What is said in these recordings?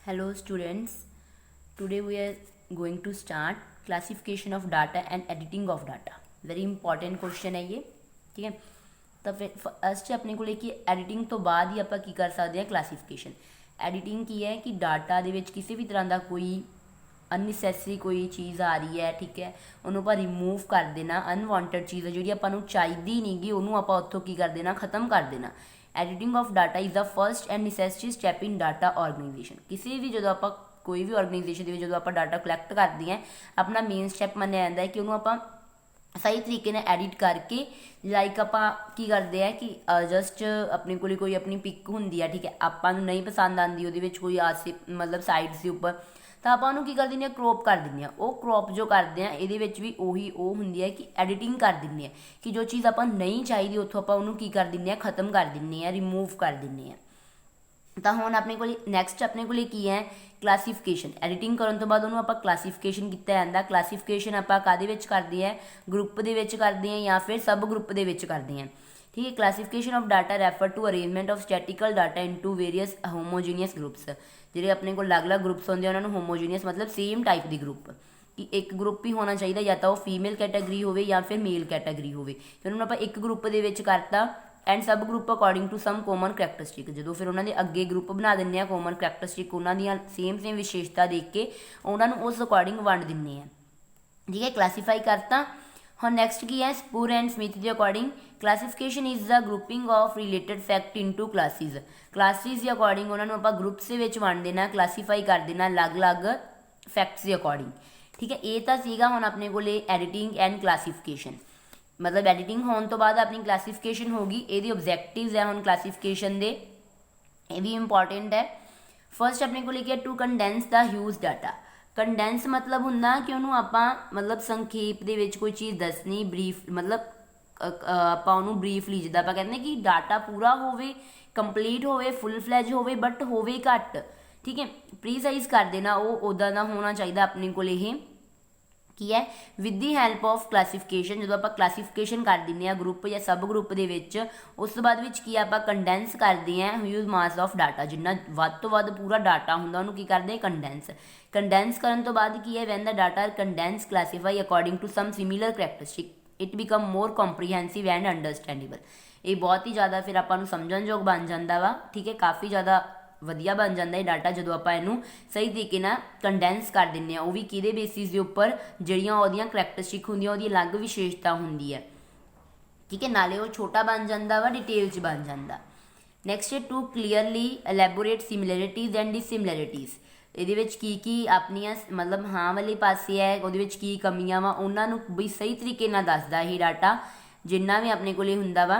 Hello students, today we are going to start classification of data and editing of data. Very important question है ये, ठीक है। तो फिर फर्स्ट अपने को लेके एडिटिंग तो बाद ही ਆਪਾਂ ਕੀ ਕਰ ਸਕਦੇ ਹਾਂ ਕਲਾਸੀਫਿਕੇਸ਼ਨ। एडिटिंग की है कि डाटा ਦੇ ਵਿੱਚ ਕਿਸੇ ਵੀ ਤਰ੍ਹਾਂ ਦਾ ਕੋਈ ਅਨਨੈਸੈਸਰੀ ਕੋਈ ਚੀਜ਼ ਆ ਰਹੀ ਹੈ, ਠੀਕ ਹੈ, ਉਹਨੂੰ ਆਪਾਂ ਰਿਮੂਵ ਕਰ ਦੇਣਾ। ਅਨਵਾਂਟਡ ਚੀਜ਼ ਹੈ ਜਿਹੜੀ ਆਪਾਂ ਨੂੰ ਚਾਹੀਦੀ ਨਹੀਂਗੀ ਉਹਨੂੰ ਆਪਾਂ ਉੱਥੋਂ ਕੀ ਕਰ ਦੇਣਾ, ਖਤਮ ਕਰ ਦੇਣਾ। Editing of data is the first and necessary step in data organisation. किसी भी जो आप कोई भी ऑर्गेनाइजेशन के जो आप डाटा कलैक्ट करते हैं अपना मेन स्टैप मन्निया जाता है कि उन्होंने आप सही तरीके ने एडिट करके लाइक आप की करते हैं कि जस्ट अपने को कोई अपनी पिक होंगी है, ठीक है, आपको नहीं पसंद आती वो कोई आसे मतलब साइड्स के उपर तो आप की कर दें क्रॉप कर दें। वो क्रॉप जो करते हैं ये भी उही वो होंगी है कि एडिटिंग कर दें कि जो चीज़ आप नहीं चाहिए उतों आप कर दें, खत्म कर दें, रिमूव कर दें। तो हुण अपने को नैक्सट अपने को की है क्लासीफिकेशन। एडिटिंग करने तो बाद उन्होंने आप क्लासीफिकेशन किया जाता। क्लासीफिकेशन आप काहदे विच करते हैं, ग्रुप दे विच करते हैं या फिर सब ग्रुप दे विच करते हैं, ठीक है। Classification of data refer to arrangement of statistical data into various homogeneous groups. जिहड़े अपने को अलग अलग ग्रुप्स होंगे उन्होंने होमोजीनियस मतलब सेम टाइप की ग्रुप कि एक ग्रुप ही होना चाहिए, या तो वो फीमेल कैटेगरी हो या फिर मेल कैटेगरी हो। फिर उन्होंने आप एक ग्रुप के करता एंड सब group according to some common characteristic. जो फिर उन्होंने अगे ग्रुप बना दें कॉमन करैक्टरिस्टिक उन्होंने सेम सेम विशेषता देख के उन्होंने उस अकॉर्डिंग वंड दें, ठीक है, क्लासीफाई करता। हाँ नैक्सट की है स्पूर एंड स्मिथ के according classification is the grouping of related fact into classes. Classes के अकॉर्डिंग उन्होंने आप ग्रुप्स के वंड देना, क्लासीफाई कर देना अलग अलग फैक्ट्स के अकॉर्डिंग, ठीक है। ये तो सीगा हुण अपने को एडिटिंग एंड क्लासीफिकेशन। मतलब एडिटिंग होने तो बाद अपनी क्लासीफिकेशन होगी। ये ऑब्जैक्टिव्स है हम क्लासीफिकेशन दे, ये भी इंपॉर्टेंट है। फर्स्ट अपने को लेके to condense the huge data. Condense मतलब होंदा कि उन्होंने आप मतलब संखेप दे विच कोई चीज़ दसनी, ब्रीफ मतलब आप उन्होंने ब्रीफली जिद्दां आपां कहते हैं कि डाटा पूरा होवे, कंप्लीट होवे, फुल फ्लैज होवे बट होवे घट, ठीक है, प्रीसाइज कर देना। वो उदा दा होना चाहिए अपने को की है with the help of classification. जो आप क्लासीफिकेशन कर दें ग्रुप या सब ग्रुप के उस तो बाद की आप कंडेंस करते हैं ह्यूज मास ऑफ डाटा। जिन्ना वध तो वध पूरा डाटा होंगे उन्होंने की करते हैं कंडेंस। कंडेंस करने तो बाद की है when the data are condense classify according to some similar characteristic it become more comprehensive and understandable. ये बहुत ही ज़्यादा फिर आपको समझण योग बन जाता वा, ठीक है, काफ़ी ज़्यादा वधिया बन जाता है डाटा जो आप सही तरीके ना कंडेंस कर दें। वो भी कि बेसिस के उपर जड़ियाँ वो करैक्टरिस्टिक होंगे वो अलग विशेषता होंगी है, ठीक है, नाले वो छोटा बन जाता वा, डिटेल च बन जाता। नैक्सट है to clearly elaborate similarities and dissimilarities. ये की अपनिया मतलब हाँ वाले पासे है वो की कमियां वा उन्होंने भी सही तरीके ना दसदा ये डाटा जिन्ना भी अपने को हुंदा वा।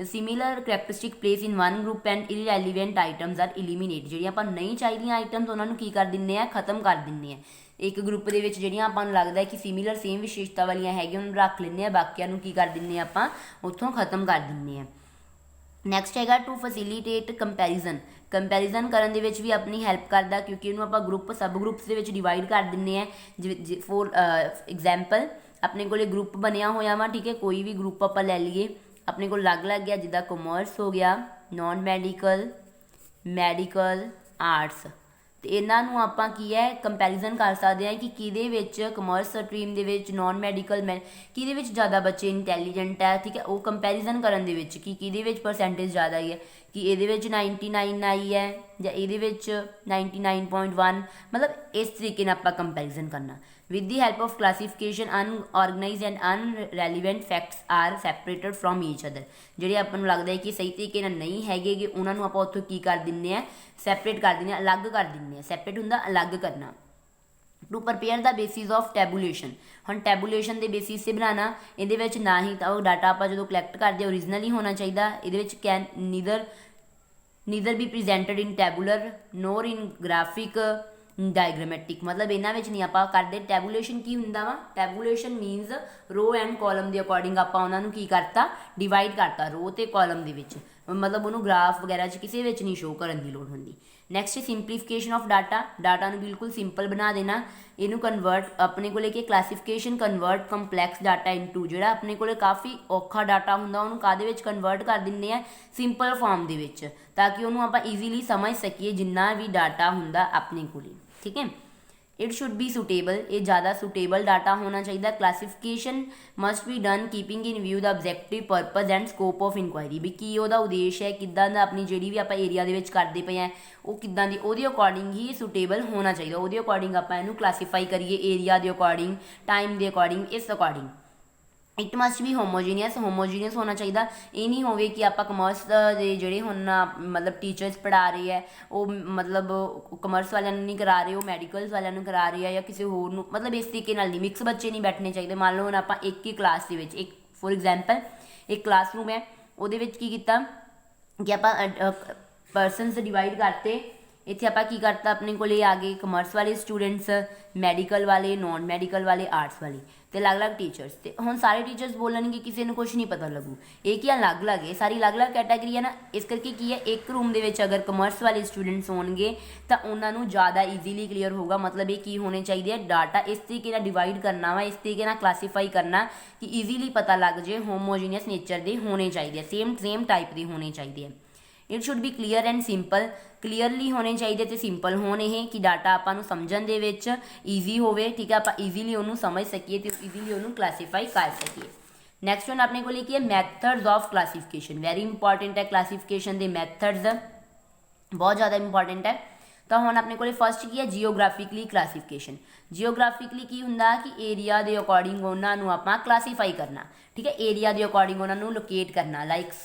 Similar characteristic place in one group and irrelevant items are eliminate. जी आप नहीं चाहिए आइटम्स उन्होंने की कर दें, खत्म कर दें। एक ग्रुप के जड़ियाँ आपां लगता है कि सिमिलर सेम विशेषता वालियां है उन्होंने रख लें, बाकियां की कर दें आप उत्थों खत्म कर दें। नैक्सट है टू फैसिलिटेट कंपैरिजन। कंपैरिजन करने के भी अपनी हैल्प करता क्योंकि उन्होंने आप ग्रुप सब ग्रुप्स के डिवाइड कर दें। फॉर एग्जाम्पल अपने को ग्रुप बनया होया वा, ठीक है, कोई भी ग्रुप आप लै लीए अपने को अलग लग गया जिदा कॉमर्स हो गया, नॉन मैडिकल, मैडिकल, आर्ट्स। तो इन्हों आप की है कंपैरिजन कर सकते हैं कि कि कॉमर्स स्ट्रीम के नॉन मैडिकल कि ज़्यादा बच्चे इंटैलीजेंट है, ठीक है, वो कंपैरिजन करने कि परसेंटेज ज़्यादा ही है कि ये 99 आई है या ये 99.1। मतलब इस तरीके आप कंपैरिजन करना with the help of classification unorganize and unrelevant facts are separated from each other. जो अपन लगता है कि सही तरीके नहीं है कि उन्होंने आप उत्थों की कर दें, सैपरेट कर दें, अलग कर दें। सैपरेट होंदा अलग करना। To prepare the basis of tabulation. हम टैबूलेशन के बेसिस से बनाना ये ना ही तो डाटा आप जो कलैक्ट करते ओरिजिनल ही होना चाहिए। ये can neither be presented in tabular nor in graphic diagrammatic. मतलब इन्हों नहीं आप करते। टैबूलेशन की होंदा वा, tabulation means row and column के अकॉर्डिंग आप उन्होंने की करता डिवाइड करता रो तो कॉलम के मतलब उन्होंने ग्राफ वगैरह किसी नहीं शो करने की लोड़ होंगी। नैक्सट सिंपलीफिकेशन ऑफ डाटा ਨੂੰ बिल्कुल सिंपल बना देना, ਇਹਨੂੰ कन्वर्ट अपने को कि classification convert complex data into ਜਿਹੜਾ ਆਪਣੇ ਕੋਲੇ ਕਾਫੀ ਔਖਾ ਡਾਟਾ ਹੁੰਦਾ ਉਹਨੂੰ ਕਾਹਦੇ ਵਿੱਚ ਕਨਵਰਟ ਕਰ ਦਿੰਦੇ ਆ ਸਿੰਪਲ ਫਾਰਮ ਦੇ ਵਿੱਚ, ਤਾਂ ਕਿ ਉਹਨੂੰ ਆਪਾਂ ਈਜ਼ੀਲੀ ਸਮਝ ਸਕੀਏ ਜਿੰਨਾ ਵੀ ਡਾਟਾ ਹੁੰਦਾ ਆਪਣੇ ਕੋਲੇ। ਠੀਕ ਹੈ, इट शुड बी सुटेबल, ये ज़्यादा सुटेबल डाटा होना चाहिए। Classification must be done keeping in view the objective purpose and scope of inquiry, भी की ਉਹਦਾ ਉਦੇਸ਼ ਹੈ, ਕਿੱਦਾਂ ਦਾ ਆਪਣੀ ਜਿਹੜੀ ਵੀ ਆਪਾਂ ਏਰੀਆ ਦੇ ਵਿੱਚ ਕਰਦੇ ਪਏ ਆ ਉਹ ਕਿੱਦਾਂ ਦੀ, ਉਹਦੇ ਅਕੋਰਡਿੰਗ ਹੀ ਸੁਟੇਬਲ ਹੋਣਾ ਚਾਹੀਦਾ, ਉਹਦੇ ਅਕੋਰਡਿੰਗ ਆਪਾਂ ਇਹਨੂੰ ਕਲਾਸੀਫਾਈ ਕਰੀਏ, ਏਰੀਆ ਦੇ ਅਕੋਰਡਿੰਗ, ਟਾਈਮ ਦੇ ਅਕੋਰਡਿੰਗ, ਇਸ ਅਕੋਰਡਿੰਗ। इट मस्ट भी होमोजीनियस होना चाहिए। ये नहीं होवे कि आप कमर्स के जोड़े हुन मतलब टीचर्स पढ़ा रहे हैं वो मतलब कमर्स वालों नहीं करा रहे, वो मैडिकल्स वालों करा रहे हैं या किसी होर नूं, मतलब इस तरीके नाल नहीं, मिक्स बच्चे नहीं बैठने चाहिए। मान लो हुण आपां एक ही क्लास दे विच, एक फॉर एग्जाम्पल एक क्लासरूम है, उहदे विच की कीता कि आपां परसनस डिवाइड करते, इत्थे आपां की करता अपने कोले आ गए कमर्स वाले स्टूडेंट्स, मैडिकल वाले, नॉन मैडिकल वाले, आर्ट्स वाले, तो अलग अलग टीचर्स। तो हुण सारे टीचर्स बोलणगे, किसी ने कुछ नहीं पता लगू, ये क्या अलग अलग है, सारी अलग अलग कैटेगरी है ना। इस करके की है, एक रूम दे विच अगर कमर्स वाले स्टूडेंट्स होणगे तो उन्होंने ज़्यादा ईजीली क्लीयर होगा। मतलब ये की होने चाहिए, डाटा इस तरीके नाल डिवाइड करना वा, इस तरीके नाल क्लासीफाई करना कि ईजीली पता लग जाए, होमोजीनियस नेचर के होने चाहिए, सेम टाइप के होने चाहिए। It should be clear and simple, clearly होने चाहिए तो सिंपल होने हैं कि डाटा आपां समझण दे विच ईजी होवे। ठीक है, आपां ईजीली उन्होंने समझ सकीए तो ईजीली उन्होंने क्लासीफाई कर सकीए। नैक्सट वन अपने को लिखिए methods of classification, very important है क्लासीफिकेशन के मैथड्स, बहुत ज़्यादा इंपॉर्टेंट है। तो हुण अपने को फस्ट की है जियोग्राफिकली क्लासीफिकेशन। जियोग्राफिकली की हुंदा कि एरिया के अकॉर्डिंग उन्होंने आपां क्लासीफाई करना। ठीक है, एरिया के अकॉर्डिंग उन्होंने लोकेट करना, लाइक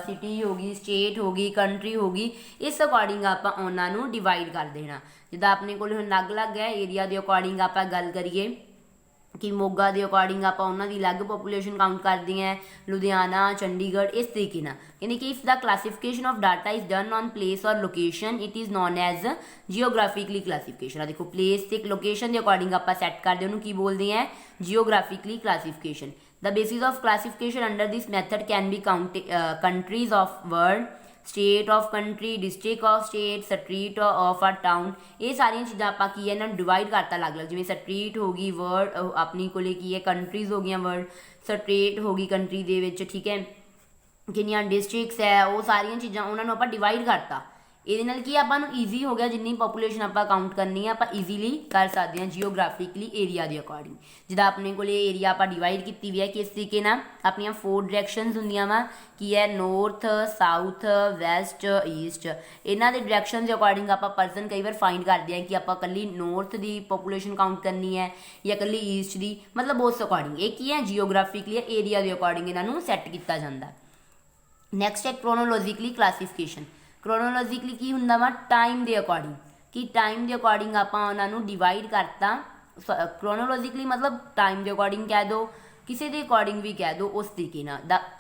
सिटी होगी, स्टेट होगी, कंट्री होगी, इस अकॉर्डिंग आप उन्होंने डिवाइड कर देना। जिदा अपने को अलग अलग है एरिया के अकॉर्डिंग आप गल करिए कि मोगा के अकॉर्डिंग आप उन्होंने अलग पॉपूलेशन काउंट करते हैं, लुधियाना, चंडीगढ़, इस तरीके ना, यानी कि if the classification of data is done on place और location it is known as geographically classification. देखो प्लेस से लोकेशन के अकॉर्डिंग आप सैट करते हैं, उन्होंने की बोलते हैं geographically classification. The basis of classification under this method can be countries of world, state of country, district of state, street of a town। ये सारिया चीज़ा आप की है ना डिवाइड करता अलग अलग, जिमें स्ट्रीट होगी वर्ड अपनी को की है, कंट्रीज हो गई वर्ड, स्टेट होगी कंट्री दे विच। ठीक है, किनिया डिस्ट्रिक्ट्स है, वो सारिया चीज़ा उन्होंने आप डिवाइड करता। ये की आपां ईजी हो गया, जिन्नी पॉपूलेशन आप काउंट करनी है आप ईजीली कर सकते हैं जियोग्राफिकली एरिया के अकॉर्डिंग। जिदा अपने को एरिया आप डिवाइड की हुई है किस तरीके ना, अपन 4 डायरैक्शनस होंदियां वा की है, नॉर्थ, साउथ, वैसट, ईस्ट। इन्हों के डायरैक्शन के अकॉर्डिंग आप परसन कई बार फाइंड करते हैं कि आप कल्ली नॉर्थ की पॉपूलेशन काउंट करनी है या कल्ली ईस्ट की, मतलब उस अकॉर्डिंग ये की है जियोग्राफिकली एरिया के अकॉर्डिंग इन्हों सैट किया जाता। नैक्सट है क्रोनोलॉजिकली क्लासीफिकेशन। क्रोनोलॉजिकली की हुंदा वा टाइम के अकॉर्डिंग, कि टाइम के अकॉर्डिंग आप उन्होंने डिवाइड करता। क्रोनोलॉजिकली मतलब टाइम के अकॉर्डिंग कह दो, किसी के अकॉर्डिंग भी कह दो, उस तरीके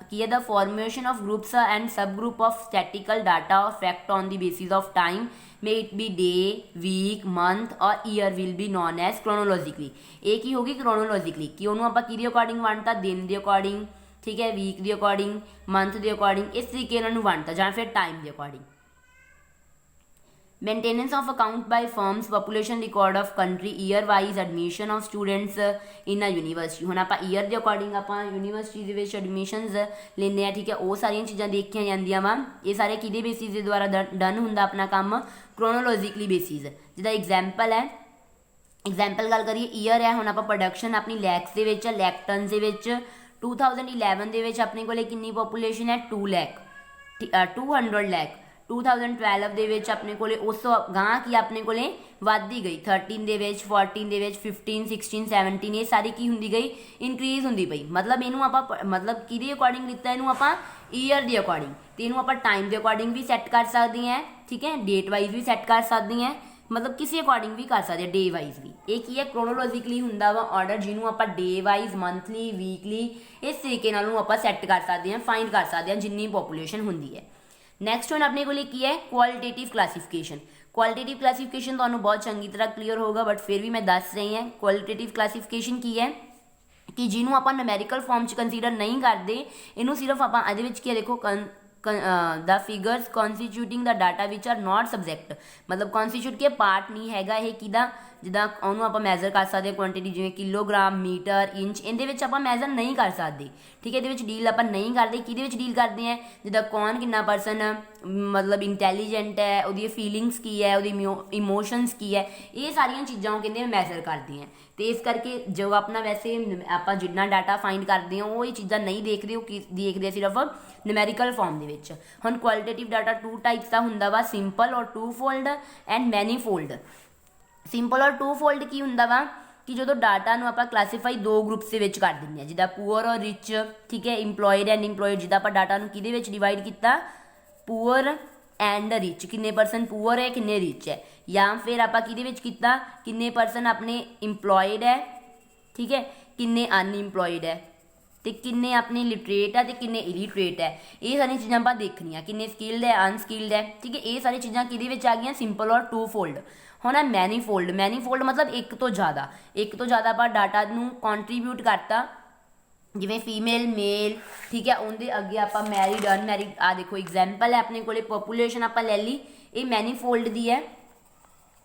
की है the formation of groups and सब group of statistical data of fact on the basis of time, may it be day, week, month और year will be known as chronologically. एक ही होगी क्रोनोलॉजिकली कि उन्होंने आप कि अकॉर्डिंग वंडता, दिन के अकॉर्डिंग, ठीक है, वीक के अकॉर्डिंग, मंथ के अकॉर्डिंग, इस तरीके उन्होंने वंडता, या फिर टाइम के according. Maintenance of account by firms, population record of country, year wise admission of students in a university. हुण आप ईयर के अकॉर्डिंग आप यूनिवर्सिटी के एडमिशनस लेंदे हैं। ठीक है, वो सारिया चीज़ां देखिया जांदियां वा। ये सारे किहदे बेसिस के द्वारा डन हुंदा अपना काम, क्रोनोलॉजिकली बेसिस। जिदा एग्जाम्पल है, एग्जाम्पल गल करिए ईयर है, हुण आप प्रोडक्शन अपनी लैक्स के विच, लैक टन के विच 2011 के विच अपने कोले कितनी पॉपूलेशन है 2 लैख 200 लैख। 2012 ਦੇ ਵਿੱਚ ਆਪਣੇ ਕੋਲੇ ਉਸ ਗਾਂ ਕੀ ਆਪਣੇ ਕੋਲੇ ਵੱਧਦੀ ਗਈ, 13 ਦੇ ਵਿੱਚ, 14 ਦੇ ਵਿੱਚ, 15, 16, 17 ਇਹ ਸਾਰੀ ਕੀ ਹੁੰਦੀ ਗਈ, ਇਨਕਰੀਜ਼ ਹੁੰਦੀ ਪਈ। मतलब ਇਹਨੂੰ ਆਪਾਂ मतलब ਕਿਹਦੇ ਅਕੋਰਡਿੰਗ ਲਿੱਤਾ, ਇਹਨੂੰ ਆਪਾਂ ਈਅਰ ਦੇ ਅਕੋਰਡਿੰਗ, ਤੇ ਇਹਨੂੰ ਆਪਾਂ ਟਾਈਮ ਦੇ ਅਕੋਰਡਿੰਗ ਵੀ ਸੈੱਟ ਕਰ ਸਕਦੇ ਹਾਂ। ਠੀਕ ਹੈ, डेट वाइज भी सैट कर सकते हैं, मतलब किसी अकॉर्डिंग भी कर सकते हैं, डे वाइज भी। ये की है क्रोनोलॉजिकली होंदा वा ऑर्डर, जिन्होंने आप डे वाइज, मंथली, वीकली इस तरीके नाल आप सैट कर सकते हैं, फाइंड कर सकते हैं जिन्नी पॉपूलेशन होंदी है। नैक्सट वन अपने को की है क्वालिटेटिव क्लासीफिकेशन। क्वालिटेटिव क्लासीफिकेशन तो बहुत चंगी तरह क्लीयर होगा, बट फिर भी मैं दस रही हैं। क्वालिटेटिव क्लासीफिकेशन की है कि जिन्होंने आप नूमेरिकल फॉर्म च कंसीडर नहीं करते, इनू सिर्फ आप की देखो the figures constituting the data which are not subject, मतलब कॉन्स्टिट्यूट के पार्ट नहीं हैगा ਇਹ ਕਿਹਦਾ, ਜਿੱਦਾਂ ਉਹਨੂੰ ਆਪਾਂ ਮੈਜ਼ਰ ਕਰ ਸਕਦੇ ਹਾਂ ਕੁਆਂਟੀਟੀ, ਜਿਵੇਂ ਕਿਲੋਗ੍ਰਾਮ, ਮੀਟਰ, ਇੰਚ, ਇਹਦੇ ਵਿੱਚ ਆਪਾਂ ਮੈਜ਼ਰ ਨਹੀਂ ਕਰ ਸਕਦੇ, ਠੀਕ ਹੈ। ਇਹਦੇ ਵਿੱਚ ਡੀਲ ਆਪਾਂ ਨਹੀਂ ਕਰਦੇ, ਕਿਹਦੇ ਵਿੱਚ ਡੀਲ ਕਰਦੇ ਹਾਂ, ਜਿੱਦਾਂ ਕੌਣ ਕਿੰਨਾ ਪਰਸਨ ਮਤਲਬ ਇੰਟੈਲੀਜੈਂਟ ਹੈ, ਉਹਦੀ ਫੀਲਿੰਗਸ ਕੀ ਹੈ, ਉਹਦੀ ਇਮੋਸ਼ਨਸ ਕੀ ਹੈ, ਇਹ ਸਾਰੀਆਂ ਚੀਜ਼ਾਂ ਉਹ ਕਹਿੰਦੇ ਮੈਜ਼ਰ ਕਰਦੇ ਹੈ। ਤੇ ਇਸ ਕਰਕੇ ਜੋ ਆਪਣਾ ਵੈਸੇ ਆਪਾਂ ਜਿੰਨਾ ਡਾਟਾ ਫਾਈਂਡ ਕਰਦੇ ਹਾਂ ਉਹ ਇਹ ਚੀਜ਼ਾਂ ਨਹੀਂ ਦੇਖਦੇ, ਉਹ ਦੇਖਦੇ ਸਿਰਫ ਨਿਊਮੈਰੀਕਲ ਫਾਰਮ ਦੇ ਵਿੱਚ। ਹੁਣ ਕੁਆਲਿਟੇਟਿਵ ਡਾਟਾ 2 ਟਾਈਪਸ ਦਾ ਹੁੰਦਾ ਵਾ, ਸਿੰਪਲ ਔਰ two fold and manifold. Simple ਔਰ ਟੂ ਫੋਲਡ ਕੀ ਹੁੰਦਾ ਵਾ ਕਿ ਜਦੋਂ ਡਾਟਾ ਨੂੰ ਆਪਾਂ ਕਲਾਸੀਫਾਈ 2 ਗਰੁੱਪਸ ਦੇ ਵਿੱਚ ਕਰ ਦਿੰਦੇ ਹਾਂ, ਜਿੱਦਾਂ ਪੂਅਰ ਔਰ ਰਿਚ, ਠੀਕ ਹੈ, ਇੰਪਲੋਇਡ ਐਂਡ ਇੰਪਲੋਇਡ। ਜਿੱਦਾਂ ਆਪਾਂ ਡਾਟਾ ਨੂੰ ਕਿਹਦੇ ਵਿੱਚ ਡਿਵਾਈਡ ਕੀਤਾ, ਪੂਅਰ ਐਂਡ ਰਿਚ, ਕਿੰਨੇ ਪਰਸਨ ਪੂਅਰ ਹੈ, ਕਿੰਨੇ ਰਿਚ ਹੈ। ਜਾਂ ਫਿਰ ਆਪਾਂ ਕਿਹਦੇ ਵਿੱਚ ਕੀਤਾ, ਕਿੰਨੇ ਪਰਸਨ ਆਪਣੇ ਇੰਪਲੋਇਡ ਹੈ, ਠੀਕ ਹੈ, ਕਿੰਨੇ ਅਨਇੰਪਲੋਇਡ ਹੈ, ਤੇ ਕਿੰਨੇ ਆਪਣੇ ਲਿਟਰੇਟ ਹੈ ਤੇ ਕਿੰਨੇ ਇਲਿਟਰੇਟ ਹੈ। ਇਹ ਸਾਰੀਆਂ ਚੀਜ਼ਾਂ ਆਪਾਂ ਦੇਖਣੀਆਂ, ਕਿੰਨੇ ਸਕਿਲਡ ਹੈ, ਅਨਸਕਿਲਡ ਹੈ, ਠੀਕ ਹੈ। ਇਹ ਸਾਰੀ ਚੀਜ਼ਾਂ ਕਿਹਦੇ ਵਿੱਚ ਆ ਗਈਆਂ, ਸਿੰਪਲ ਔਰ ਟੂ ਫੋਲਡ। ਹੁਣ ਹੈ ਮੈਨੀਫੋਲਡ। ਮੈਨੀਫੋਲਡ ਮਤਲਬ ਇੱਕ ਤੋਂ ਜ਼ਿਆਦਾ ਆਪਾਂ ਡਾਟਾ ਨੂੰ ਕੰਟਰੀਬਿਊਟ ਕਰਤਾ, ਜਿਵੇਂ ਫੀਮੇਲ, ਮੇਲ, ਠੀਕ ਹੈ, ਉਹਦੇ ਅੱਗੇ ਆਪਾਂ ਮੈਰਿਡ, ਅਨਮੈਰਿਡ। ਆ ਦੇਖੋ ਐਗਜ਼ਾਮਪਲ ਹੈ ਆਪਣੇ ਕੋਲੇ, ਪੋਪੂਲੇਸ਼ਨ ਆਪਾਂ ਲੈ ਲਈ, ਇਹ ਮੈਨੀਫੋਲਡ ਦੀ ਹੈ।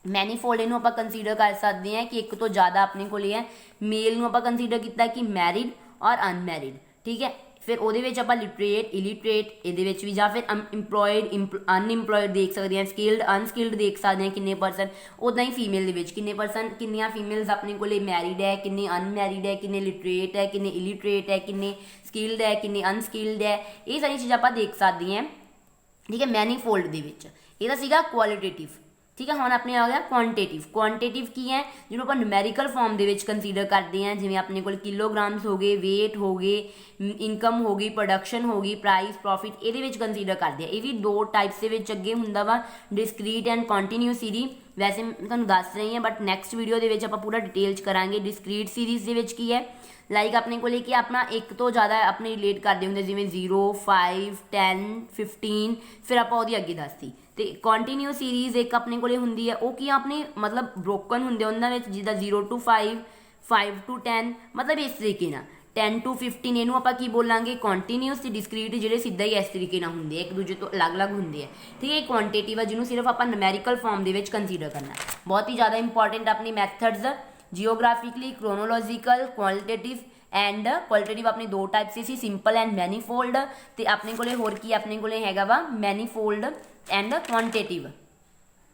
ਮੈਨੀਫੋਲਡ ਇਹਨੂੰ ਆਪਾਂ ਕੰਸੀਡਰ ਕਰ ਸਕਦੇ ਹਾਂ ਕਿ ਇੱਕ ਤੋਂ ਜ਼ਿਆਦਾ ਆਪਣੇ ਕੋਲੇ ਹੈ। ਮੇਲ ਨੂੰ ਆਪਾਂ ਕੰਸੀਡਰ ਕੀਤਾ ਕਿ ਮੈਰਿਡ ਔਰ ਅਨਮੈਰਿਡ, ਠੀਕ ਹੈ। ਫਿਰ ਉਹਦੇ ਵਿੱਚ ਆਪਾਂ ਲਿਟਰੇਟ, ਇਲਿਟਰੇਟ, ਇਹਦੇ ਵਿੱਚ ਵੀ, ਜਾਂ ਫਿਰ ਇੰਪਲੋਇਡ, ਅਨਇੰਪਲੋਇਡ ਦੇਖ ਸਕਦੇ ਹਾਂ, ਸਕਿਲਡ, ਅਨਸਕਿਲਡ ਦੇਖ ਸਕਦੇ ਹਾਂ ਕਿੰਨੇ ਪਰਸਨ। ਉੱਦਾਂ ਹੀ ਫੀਮੇਲ ਦੇ ਵਿੱਚ ਕਿੰਨੇ ਪਰਸਨ, ਕਿੰਨੀਆਂ ਫੀਮੇਲਸ ਆਪਣੇ ਕੋਲੇ ਮੈਰਿਡ ਹੈ, ਕਿੰਨੇ ਅਨਮੈਰਿਡ ਹੈ, ਕਿੰਨੇ ਲਿਟਰੇਟ ਹੈ, ਕਿੰਨੇ ਇਲਿਟਰੇਟ ਹੈ, ਕਿੰਨੇ ਸਕਿਲਡ ਹੈ, ਕਿੰਨੇ ਅਨਸਕਿਲਡ ਹੈ। ਇਹ ਸਾਰੀਆਂ ਚੀਜ਼ਾਂ ਆਪਾਂ ਦੇਖ ਸਕਦੇ ਹਾਂ, ਠੀਕ ਹੈ, ਮੈਨੀਫੋਲਡ ਦੇ ਵਿੱਚ। ਇਹਦਾ ਸੀਗਾ ਕੁਆਲਿਟੇਟਿਵ, ਠੀਕ ਹੈ। ਹੁਣ ਆਪਣੇ ਆ ਗਿਆ ਕੁਆਂਟੇਟਿਵ। ਕੁਆਂਟੇਟਿਵ ਕੀ ਹੈ, ਜਿਹਨੂੰ ਆਪਾਂ ਨਿਊਮੈਰੀਕਲ ਫਾਰਮ ਦੇ ਵਿੱਚ ਕੰਸੀਡਰ ਕਰਦੇ ਹਾਂ, ਜਿਵੇਂ ਆਪਣੇ ਕੋਲ ਕਿਲੋਗ੍ਰਾਮਸ ਹੋ ਗਏ, weight ਹੋ ਗਏ, ਇਨਕਮ ਹੋ ਗਈ, ਪ੍ਰੋਡਕਸ਼ਨ ਹੋ ਗਈ, ਪ੍ਰਾਈਸ, ਪ੍ਰੋਫਿਟ, ਇਹਦੇ ਵਿੱਚ ਕੰਸੀਡਰ ਕਰਦੇ ਆ। ਇਹ ਵੀ 2 ਟਾਈਪਸ ਦੇ ਵਿੱਚ ਅੱਗੇ ਹੁੰਦਾ ਵਾ, ਡਿਸਕਰੀਟ ਐਂਡ ਕੰਟੀਨਿਊਸ ਸੀਰੀਜ਼। ਵੈਸੇ ਮੈਂ ਤੁਹਾਨੂੰ ਦੱਸ ਰਹੀ ਹਾਂ, ਬਟ ਨੈਕਸਟ ਵੀਡੀਓ ਦੇ ਵਿੱਚ ਆਪਾਂ ਪੂਰਾ ਡਿਟੇਲ 'ਚ ਕਰਾਂਗੇ। ਡਿਸਕਰੀਟ ਸੀਰੀਜ਼ ਦੇ ਵਿੱਚ ਕੀ ਹੈ, ਲਾਈਕ ਆਪਣੇ ਕੋਲੇ ਕਿ ਆਪਣਾ ਇੱਕ ਤੋਂ ਜ਼ਿਆਦਾ ਆਪਣੇ ਰਿਲੇਟ ਕਰਦੇ ਹੁੰਦੇ, ਜਿਵੇਂ 0, 5, 10, 15, ਫਿਰ ਆਪਾਂ ਉਹਦੀ ਅੱਗੇ ਦੱਸਤੀ। ਤੇ ਕੰਟੀਨਿਊਸ ਸੀਰੀਜ਼ ਇੱਕ ਆਪਣੇ ਕੋਲੇ ਹੁੰਦੀ ਹੈ, ਉਹ ਕੀ ਆਪਣੇ ਮਤਲਬ ਬ੍ਰੋਕਨ ਹੁੰਦੇ ਉਹਨਾਂ ਵਿੱਚ, ਜਿੱਦਾਂ 0 to 5, 5 to 10, ਮਤਲਬ ਇਸ ਤਰੀਕੇ ਨਾਲ 10 to 15 ਇਹਨੂੰ ਆਪਾਂ ਕੀ ਬੋਲਾਂਗੇ, ਕੰਟੀਨਿਊਸ। ਤੇ ਡਿਸਕਰੀਟ ਜਿਹੜੇ ਸਿੱਧਾ ਹੀ ਇਸ ਤਰੀਕੇ ਨਾਲ ਹੁੰਦੇ ਆ, ਇੱਕ ਦੂਜੇ ਤੋਂ ਅਲੱਗ-ਅਲੱਗ ਹੁੰਦੇ ਆ, ਠੀਕ ਹੈ। ਇਹ ਕੁਆਂਟੇਟਿਵ ਆ, ਜਿਹਨੂੰ ਸਿਰਫ ਆਪਾਂ ਨਿਊਮੈਰੀਕਲ ਫਾਰਮ ਦੇ ਵਿੱਚ ਕੰਸੀਡਰ ਕਰਨਾ। ਬਹੁਤ ਹੀ ਜ਼ਿਆਦਾ ਇੰਪੋਰਟੈਂਟ ਆਪਣੀ methods, ਜਿਓਗ੍ਰਾਫਿਕਲੀ, chronological, qualitative and qualitative. ਆਪਣੇ 2 types C, simple and manifold. ਤੇ ਆਪਣੇ ਕੋਲੇ ਹੋਰ ਕੀ ਆਪਣੇ ਕੋਲੇ ਹੈਗਾ ਵਾ, ਮੈਨੀਫੋਲਡ ਐਂਡ ਕੁਆਂਟੇਟਿਵ।